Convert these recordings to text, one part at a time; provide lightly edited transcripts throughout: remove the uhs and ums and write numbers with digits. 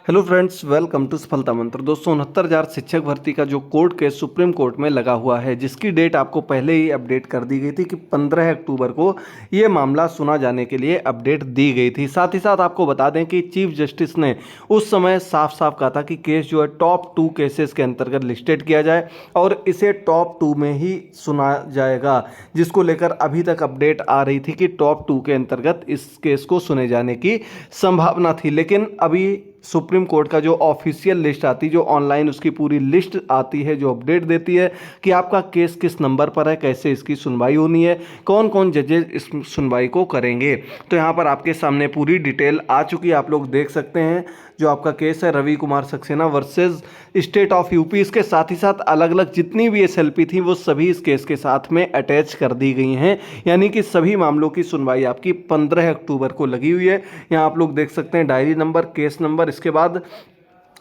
Hello friends, welcome to सफलता मंत्र। दोस्तों 69,000 शिक्षक भर्ती का जो कोर्ट केस सुप्रीम कोर्ट में लगा हुआ है, जिसकी डेट आपको पहले ही अपडेट कर दी गई थी कि 15 अक्टूबर को ये मामला सुना जाने के लिए अपडेट दी गई थी। साथ ही साथ आपको बता दें कि चीफ जस्टिस ने उस समय साफ साफ कहा था कि केस जो है टॉप 2 केसेस के अंतर्गत लिस्टेड किया जाए और इसे टॉप 2 में ही सुना जाएगा, जिसको लेकर अभी तक अपडेट आ रही थी कि टॉप 2 के अंतर्गत इस केस को सुने जाने की संभावना थी। लेकिन अभी सुप्रीम कोर्ट का जो ऑफिशियल लिस्ट आती है, जो ऑनलाइन उसकी पूरी लिस्ट आती है, जो अपडेट देती है कि आपका केस किस नंबर पर है, कैसे इसकी सुनवाई होनी है, कौन कौन जजेस इस सुनवाई को करेंगे। तो यहाँ पर आपके सामने पूरी डिटेल आ चुकी है, आप लोग देख सकते हैं। जो आपका केस है Ravi Kumar Saxena versus state of UP, इसके साथ ही साथ अलग अलग जितनी भी एसएलपी थी वो सभी इस केस के साथ में अटैच कर दी गई हैं। यानी कि सभी मामलों की सुनवाई आपकी 15 अक्टूबर को लगी हुई है। यहाँ आप लोग देख सकते हैं डायरी नंबर, केस नंबर, इसके बाद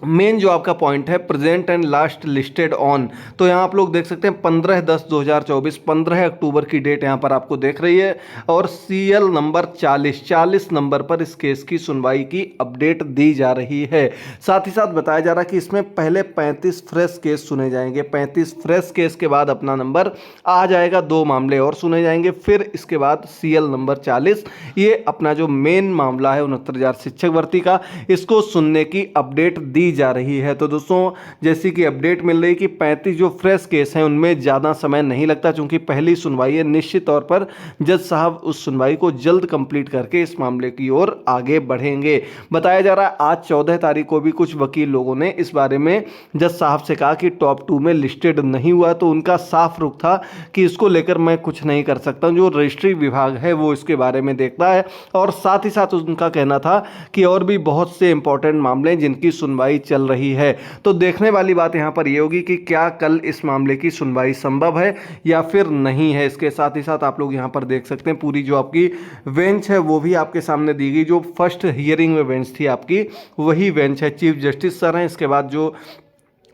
मेन जो आपका पॉइंट है present and last listed on. तो यहाँ आप लोग देख सकते हैं 15/10/2024, 15 अक्टूबर की डेट यहाँ पर आपको देख रही है और सीएल नंबर 40 नंबर पर इस केस की सुनवाई की अपडेट दी जा रही है। साथ ही साथ बताया जा रहा है कि इसमें पहले 35 फ्रेश केस सुने जाएंगे। 35 फ्रेश केस के बाद अपना नंबर आ जाएगा, 2 मामले और सुने जाएंगे, फिर इसके बाद सीएल नंबर 40, ये अपना जो मेन मामला है 69,000 शिक्षक भर्ती का, इसको सुनने की अपडेट दी जा रही है। तो दोस्तों जैसी कि अपडेट मिल रही है कि 35 जो फ्रेश केस हैं उनमें ज़्यादा समय नहीं लगता, क्योंकि पहली सुनवाई है। निश्चित तौर पर जज साहब उस सुनवाई को जल्द कंप्लीट करके इस मामले की ओर आगे बढ़ेंगे। बताया जा रहा है आज 14 तारीख को भी कुछ वकील लोगों ने इस बारे में जज साहब से कहा कि टॉप 2 में लिस्टेड नहीं हुआ, तो उनका साफ रुख था कि इसको लेकर मैं कुछ नहीं कर सकता, जो रजिस्ट्री विभाग है वो इसके बारे में देखता है। और साथ ही साथ उनका कहना था कि और भी बहुत से इंपॉर्टेंट मामले जिनकी सुनवाई चल रही है। तो देखने वाली बात यहां पर यह होगी कि क्या कल इस मामले की सुनवाई संभव है या फिर नहीं है। इसके साथ ही साथ आप लोग यहां पर देख सकते हैं पूरी जो आपकी बेंच है वो भी आपके सामने दी गई। जो फर्स्ट हियरिंग में बेंच थी आपकी, वही बेंच है। चीफ जस्टिस सर हैं, इसके बाद जो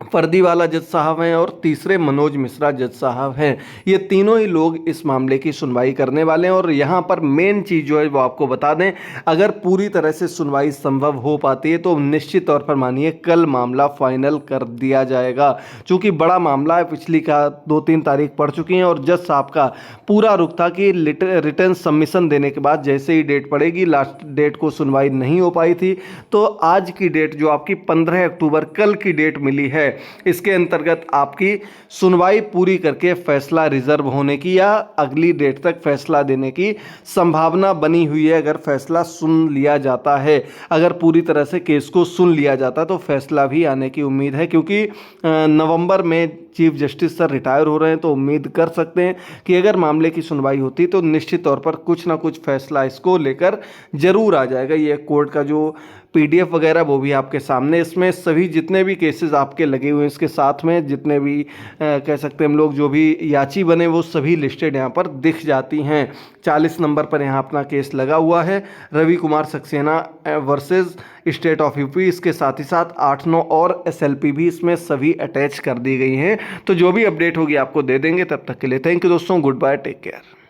फर्दीवाला जज साहब हैं और तीसरे मनोज मिश्रा जज साहब हैं। ये तीनों ही लोग इस मामले की सुनवाई करने वाले हैं। और यहाँ पर मेन चीज़ जो है वो आपको बता दें, अगर पूरी तरह से सुनवाई संभव हो पाती है तो निश्चित तौर पर मानिए कल मामला फाइनल कर दिया जाएगा। चूँकि बड़ा मामला है, पिछली का 2-3 तारीख पड़ चुकी हैं और जज साहब का पूरा रुख था कि रिटर्न सबमिशन देने के बाद जैसे ही डेट पड़ेगी, लास्ट डेट को सुनवाई नहीं हो पाई थी, तो आज की डेट जो आपकी 15 अक्टूबर कल की डेट मिली है, इसके अंतर्गत आपकी सुनवाई पूरी करके फैसला रिजर्व होने की या अगली डेट तक फैसला देने की संभावना बनी हुई है। अगर फैसला सुन लिया जाता है, अगर पूरी तरह से केस को सुन लिया जाता है तो फैसला भी आने की उम्मीद है, क्योंकि नवंबर में चीफ जस्टिस सर रिटायर हो रहे हैं। तो उम्मीद कर सकते हैं कि अगर मामले की सुनवाई होती तो निश्चित तौर पर कुछ ना कुछ फैसला इसको लेकर जरूर आ जाएगा। ये कोर्ट का जो पीडीएफ वगैरह वो भी आपके सामने, इसमें सभी जितने भी केसेस आपके लगे हुए हैं, इसके साथ में जितने भी कह सकते हैं हम लोग जो भी याची बने वो सभी लिस्टेड यहाँ पर दिख जाती हैं। 40 नंबर पर यहाँ अपना केस लगा हुआ है, Ravi Kumar Saxena versus state of UP. इसके साथ ही साथ 8-9 और एसएलपी भी इसमें सभी अटैच कर दी गई हैं। तो जो भी अपडेट होगी आपको दे देंगे। तब तक के लिए थैंक यू दोस्तों, गुड बाय, टेक केयर।